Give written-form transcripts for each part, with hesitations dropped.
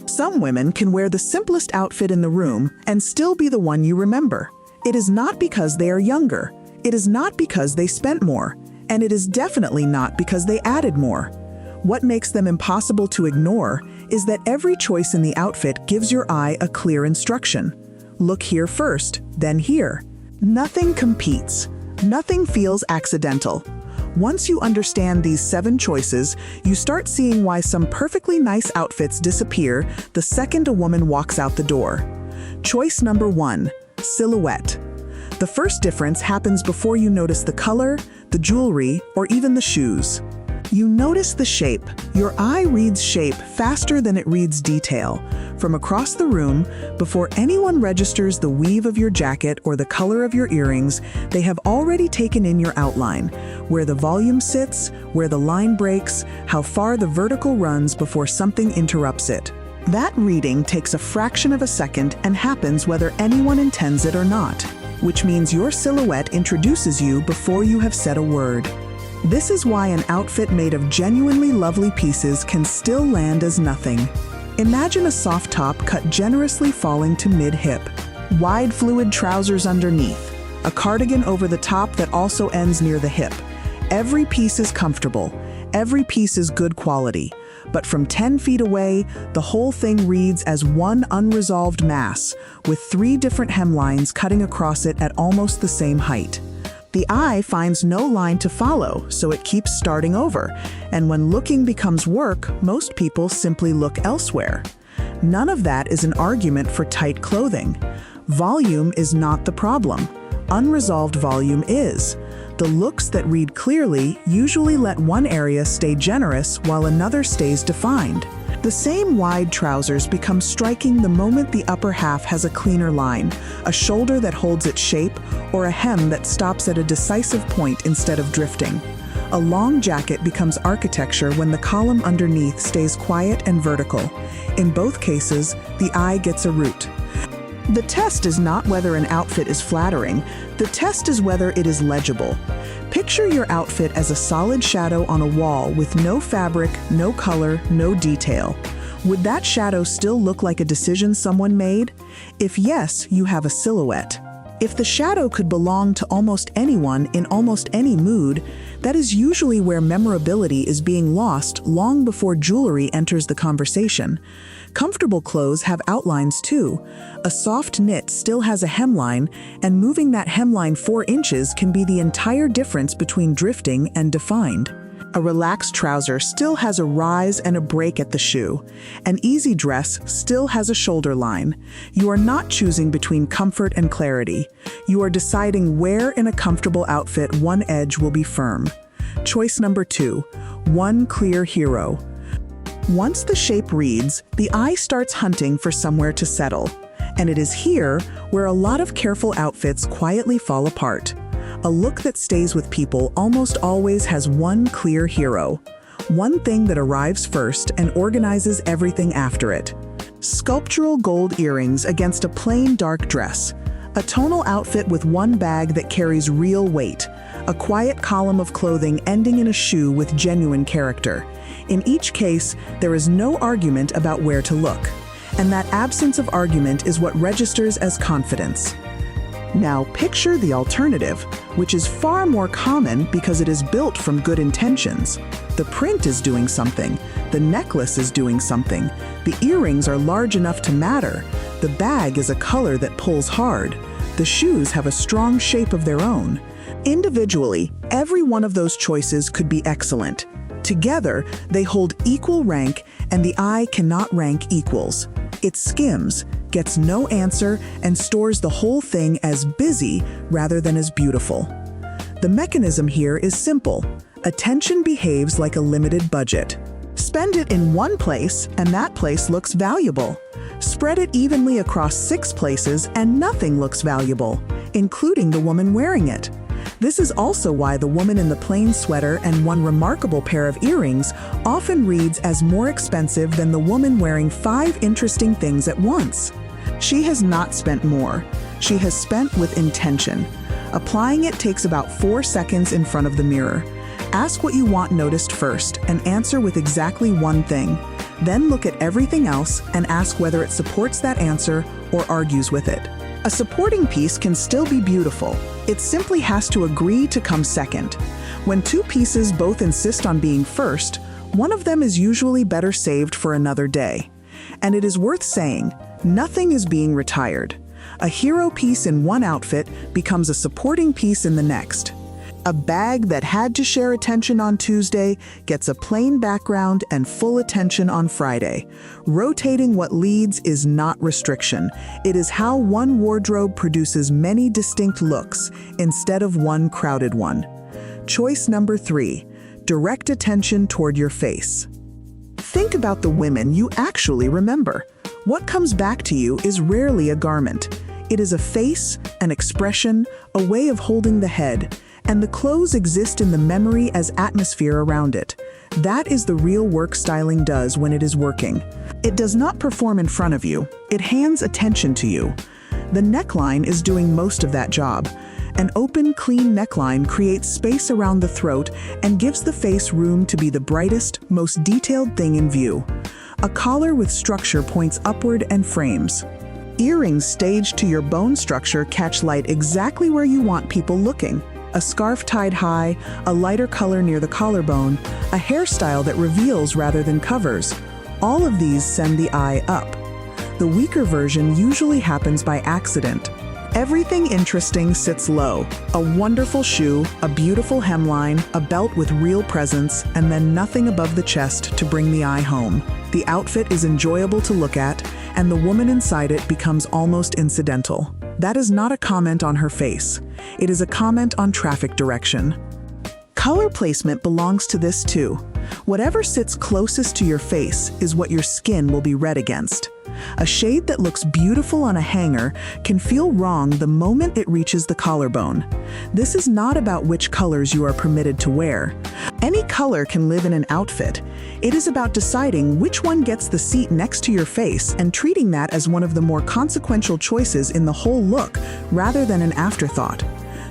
Some women can wear the simplest outfit in the room and still be the one you remember. It is not because they are younger. It is not because they spent more. And it is definitely not because they added more. What makes them impossible to ignore is that every choice in the outfit gives your eye a clear instruction. Look here first, then here. Nothing competes. Nothing feels accidental. Once you understand these 7 choices, you start seeing why some perfectly nice outfits disappear the second a woman walks out the door. Choice number 1, silhouette. The first difference happens before you notice the color, the jewelry, or even the shoes. You notice the shape. Your eye reads shape faster than it reads detail. From across the room, before anyone registers the weave of your jacket or the color of your earrings, they have already taken in your outline, where the volume sits, where the line breaks, how far the vertical runs before something interrupts it. That reading takes a fraction of a second and happens whether anyone intends it or not, which means your silhouette introduces you before you have said a word. This is why an outfit made of genuinely lovely pieces can still land as nothing. Imagine a soft top cut generously falling to mid-hip, wide fluid trousers underneath, a cardigan over the top that also ends near the hip. Every piece is comfortable, every piece is good quality, but from 10 feet away, the whole thing reads as one unresolved mass, with 3 different hemlines cutting across it at almost the same height. The eye finds no line to follow, so it keeps starting over, and when looking becomes work, most people simply look elsewhere. None of that is an argument for tight clothing. Volume is not the problem. Unresolved volume is. The looks that read clearly usually let one area stay generous while another stays defined. The same wide trousers become striking the moment the upper half has a cleaner line, a shoulder that holds its shape, or a hem that stops at a decisive point instead of drifting. A long jacket becomes architecture when the column underneath stays quiet and vertical. In both cases, the eye gets a root. The test is not whether an outfit is flattering, the test is whether it is legible. Picture your outfit as a solid shadow on a wall with no fabric, no color, no detail. Would that shadow still look like a decision someone made? If yes, you have a silhouette. If the shadow could belong to almost anyone in almost any mood, that is usually where memorability is being lost long before jewelry enters the conversation. Comfortable clothes have outlines too. A soft knit still has a hemline, and moving that hemline 4 inches can be the entire difference between drifting and defined. A relaxed trouser still has a rise and a break at the shoe. An easy dress still has a shoulder line. You are not choosing between comfort and clarity. You are deciding where in a comfortable outfit one edge will be firm. Choice number 2, one clear hero. Once the shape reads, the eye starts hunting for somewhere to settle. And it is here where a lot of careful outfits quietly fall apart. A look that stays with people almost always has one clear hero. One thing that arrives first and organizes everything after it. Sculptural gold earrings against a plain dark dress. A tonal outfit with one bag that carries real weight. A quiet column of clothing ending in a shoe with genuine character. In each case, there is no argument about where to look. And that absence of argument is what registers as confidence. Now picture the alternative, which is far more common because it is built from good intentions. The print is doing something, the necklace is doing something, the earrings are large enough to matter, the bag is a color that pulls hard, the shoes have a strong shape of their own. Individually, every one of those choices could be excellent. Together, they hold equal rank, and the eye cannot rank equals. It skims, gets no answer, and stores the whole thing as busy rather than as beautiful. The mechanism here is simple. Attention behaves like a limited budget. Spend it in one place, and that place looks valuable. Spread it evenly across 6 places, and nothing looks valuable, including the woman wearing it. This is also why the woman in the plain sweater and one remarkable pair of earrings often reads as more expensive than the woman wearing 5 interesting things at once. She has not spent more. She has spent with intention. Applying it takes about 4 seconds in front of the mirror. Ask what you want noticed first and answer with exactly one thing. Then look at everything else and ask whether it supports that answer or argues with it. A supporting piece can still be beautiful. It simply has to agree to come second. When two pieces both insist on being first, one of them is usually better saved for another day. And it is worth saying, nothing is being retired. A hero piece in one outfit becomes a supporting piece in the next. A bag that had to share attention on Tuesday gets a plain background and full attention on Friday. Rotating what leads is not restriction. It is how one wardrobe produces many distinct looks instead of one crowded one. Choice number 3, direct attention toward your face. Think about the women you actually remember. What comes back to you is rarely a garment. It is a face, an expression, a way of holding the head, and the clothes exist in the memory as atmosphere around it. That is the real work styling does when it is working. It does not perform in front of you. It hands attention to you. The neckline is doing most of that job. An open, clean neckline creates space around the throat and gives the face room to be the brightest, most detailed thing in view. A collar with structure points upward and frames. Earrings staged to your bone structure catch light exactly where you want people looking. A scarf tied high, a lighter color near the collarbone, a hairstyle that reveals rather than covers. All of these send the eye up. The weaker version usually happens by accident. Everything interesting sits low. A wonderful shoe, a beautiful hemline, a belt with real presence, and then nothing above the chest to bring the eye home. The outfit is enjoyable to look at, and the woman inside it becomes almost incidental. That is not a comment on her face. It is a comment on traffic direction. Color placement belongs to this too. Whatever sits closest to your face is what your skin will be read against. A shade that looks beautiful on a hanger can feel wrong the moment it reaches the collarbone. This is not about which colors you are permitted to wear. Any color can live in an outfit. It is about deciding which one gets the seat next to your face and treating that as one of the more consequential choices in the whole look rather than an afterthought.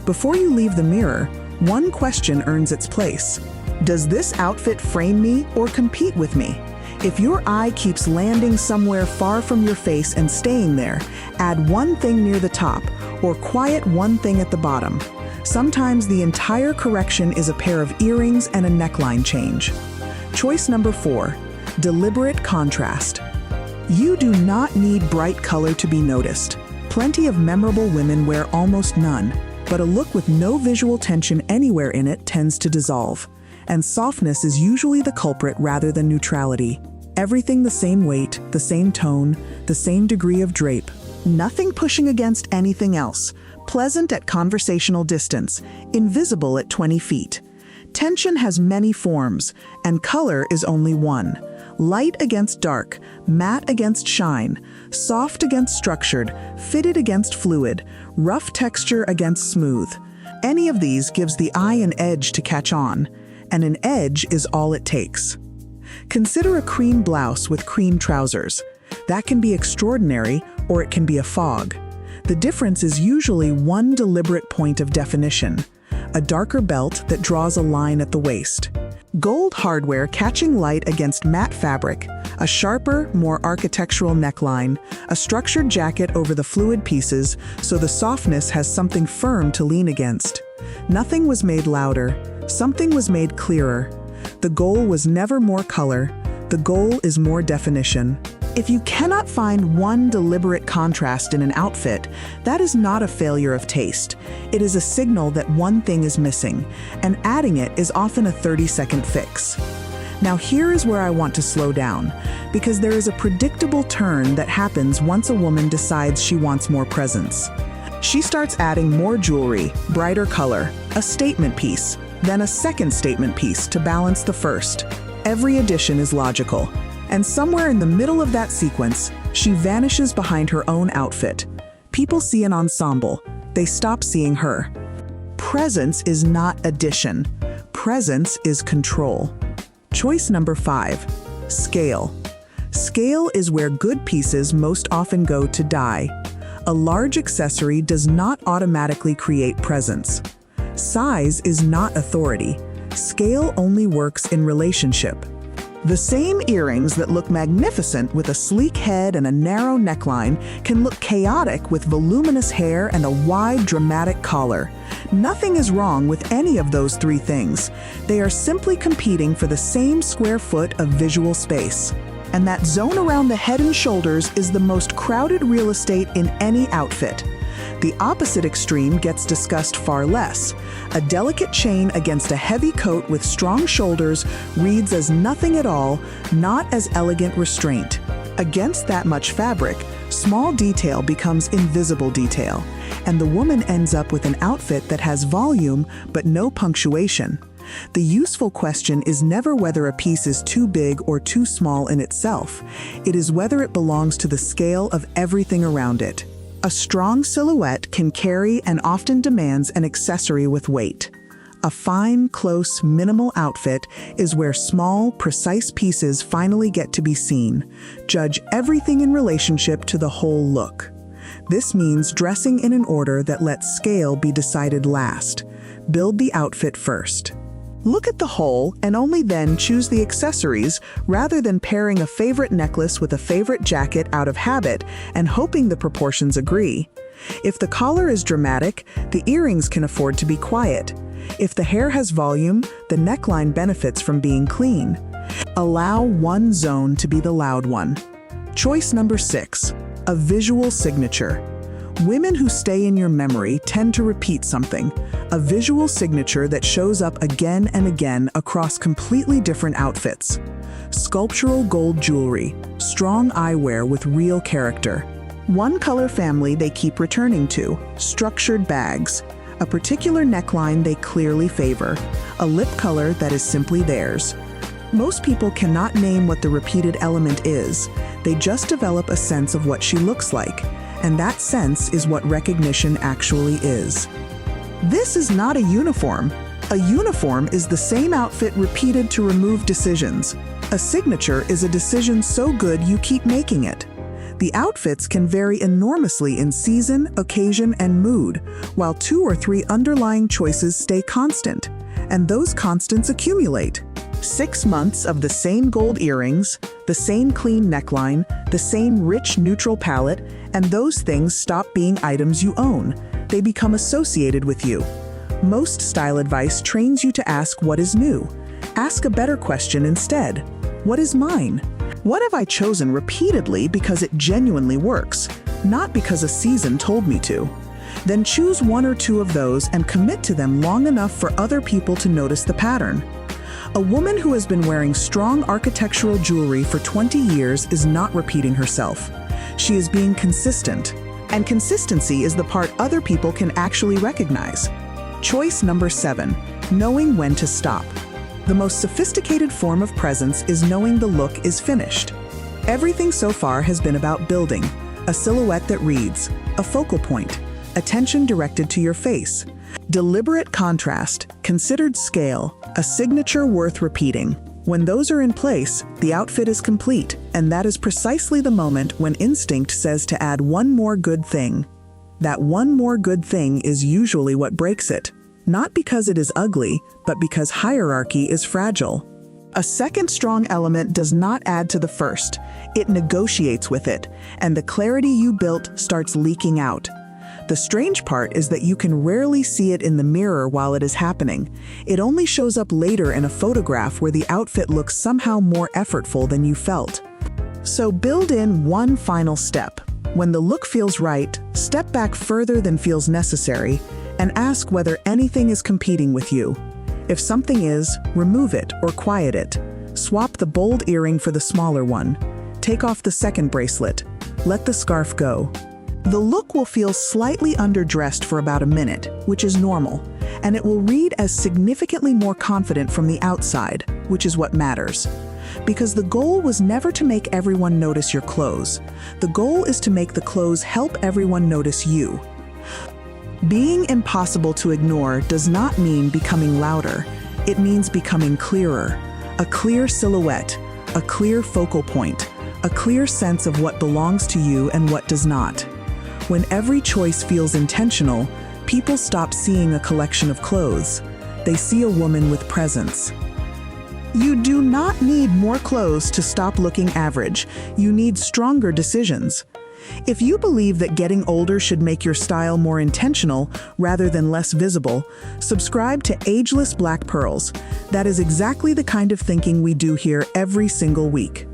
Before you leave the mirror, one question earns its place. Does this outfit frame me or compete with me? If your eye keeps landing somewhere far from your face and staying there, add one thing near the top or quiet one thing at the bottom. Sometimes the entire correction is a pair of earrings and a neckline change. Choice number 4, deliberate contrast. You do not need bright color to be noticed. Plenty of memorable women wear almost none, but a look with no visual tension anywhere in it tends to dissolve. And softness is usually the culprit rather than neutrality. Everything the same weight, the same tone, the same degree of drape. Nothing pushing against anything else. Pleasant at conversational distance, invisible at 20 feet. Tension has many forms, and color is only one. Light against dark, matte against shine, soft against structured, fitted against fluid, rough texture against smooth. Any of these gives the eye an edge to catch on. And an edge is all it takes. Consider a cream blouse with cream trousers. That can be extraordinary, or it can be a fog. The difference is usually one deliberate point of definition, a darker belt that draws a line at the waist. Gold hardware catching light against matte fabric, a sharper, more architectural neckline, a structured jacket over the fluid pieces so the softness has something firm to lean against. Nothing was made louder. Something was made clearer. The goal was never more color. The goal is more definition. If you cannot find one deliberate contrast in an outfit, that is not a failure of taste. It is a signal that one thing is missing, and adding it is often a 30-second fix. Now here is where I want to slow down, because there is a predictable turn that happens once a woman decides she wants more presence. She starts adding more jewelry, brighter color, a statement piece, then a second statement piece to balance the first. Every addition is logical. And somewhere in the middle of that sequence, she vanishes behind her own outfit. People see an ensemble. They stop seeing her. Presence is not addition. Presence is control. Choice number 5, scale. Scale is where good pieces most often go to die. A large accessory does not automatically create presence. Size is not authority. Scale only works in relationship. The same earrings that look magnificent with a sleek head and a narrow neckline can look chaotic with voluminous hair and a wide, dramatic collar. Nothing is wrong with any of those three things. They are simply competing for the same square foot of visual space. And that zone around the head and shoulders is the most crowded real estate in any outfit. The opposite extreme gets discussed far less. A delicate chain against a heavy coat with strong shoulders reads as nothing at all, not as elegant restraint. Against that much fabric, small detail becomes invisible detail, and the woman ends up with an outfit that has volume but no punctuation. The useful question is never whether a piece is too big or too small in itself. It is whether it belongs to the scale of everything around it. A strong silhouette can carry and often demands an accessory with weight. A fine, close, minimal outfit is where small, precise pieces finally get to be seen. Judge everything in relationship to the whole look. This means dressing in an order that lets scale be decided last. Build the outfit first. Look at the whole and only then choose the accessories rather than pairing a favorite necklace with a favorite jacket out of habit and hoping the proportions agree. If the collar is dramatic, the earrings can afford to be quiet. If the hair has volume, the neckline benefits from being clean. Allow one zone to be the loud one. Choice number 6, a visual signature. Women who stay in your memory tend to repeat something, a visual signature that shows up again and again across completely different outfits. Sculptural gold jewelry, strong eyewear with real character. One color family they keep returning to, structured bags. A particular neckline they clearly favor, a lip color that is simply theirs. Most people cannot name what the repeated element is, they just develop a sense of what she looks like. And that sense is what recognition actually is. This is not a uniform. A uniform is the same outfit repeated to remove decisions. A signature is a decision so good you keep making it. The outfits can vary enormously in season, occasion, and mood, while 2 or 3 underlying choices stay constant, and those constants accumulate. 6 months of the same gold earrings, the same clean neckline, the same rich neutral palette, and those things stop being items you own. They become associated with you. Most style advice trains you to ask what is new. Ask a better question instead. What is mine? What have I chosen repeatedly because it genuinely works, not because a season told me to? Then choose 1 or 2 of those and commit to them long enough for other people to notice the pattern. A woman who has been wearing strong architectural jewelry for 20 years is not repeating herself. She is being consistent, and consistency is the part other people can actually recognize. Choice number 7, knowing when to stop. The most sophisticated form of presence is knowing the look is finished. Everything so far has been about building, a silhouette that reads, a focal point, attention directed to your face, deliberate contrast, considered scale, a signature worth repeating. When those are in place, the outfit is complete, and that is precisely the moment when instinct says to add one more good thing. That one more good thing is usually what breaks it, not because it is ugly, but because hierarchy is fragile. A second strong element does not add to the first, it negotiates with it, and the clarity you built starts leaking out. The strange part is that you can rarely see it in the mirror while it is happening. It only shows up later in a photograph where the outfit looks somehow more effortful than you felt. So build in one final step. When the look feels right, step back further than feels necessary and ask whether anything is competing with you. If something is, remove it or quiet it. Swap the bold earring for the smaller one. Take off the second bracelet. Let the scarf go. The look will feel slightly underdressed for about a minute, which is normal, and it will read as significantly more confident from the outside, which is what matters. Because the goal was never to make everyone notice your clothes. The goal is to make the clothes help everyone notice you. Being impossible to ignore does not mean becoming louder. It means becoming clearer. A clear silhouette, a clear focal point, a clear sense of what belongs to you and what does not. When every choice feels intentional, people stop seeing a collection of clothes. They see a woman with presence. You do not need more clothes to stop looking average. You need stronger decisions. If you believe that getting older should make your style more intentional rather than less visible, subscribe to Ageless Black Pearls. That is exactly the kind of thinking we do here every single week.